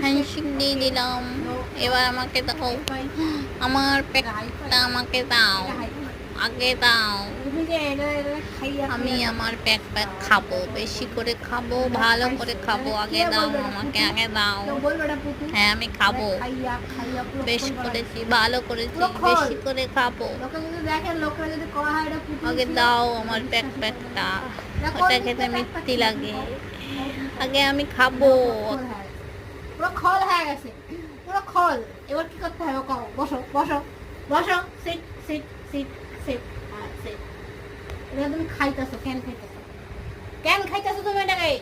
Handshake দিয়ে দিলাম। এবার আমাকে দাও, আমার প্যাকটা আমাকে দাও, আগে দাও। আমি আমার প্যাক খাবো, বেশি করে খাবো, ভালো করে খাবো। আগে দাও আমাকে, আগে দাও। হ্যাঁ আমি খাবো, বেশ করেছি, ভালো করেছি, বেশি করে খাবো। আগে দাও আমার প্যাকটা, ওটা খেতে মিষ্টি লাগে। আগে আমি খাবো। পুরো খল হয়ে গেছে, পুরো খল। এবার কি করতে হবে কও? বসো বসো বসো, সিট সিট সিট সিট, হ্যাঁ সিট। এটা তুমি খাইতেছো, কেন খাইতেছো? কেন খাইতেছো তুমি এটাকে?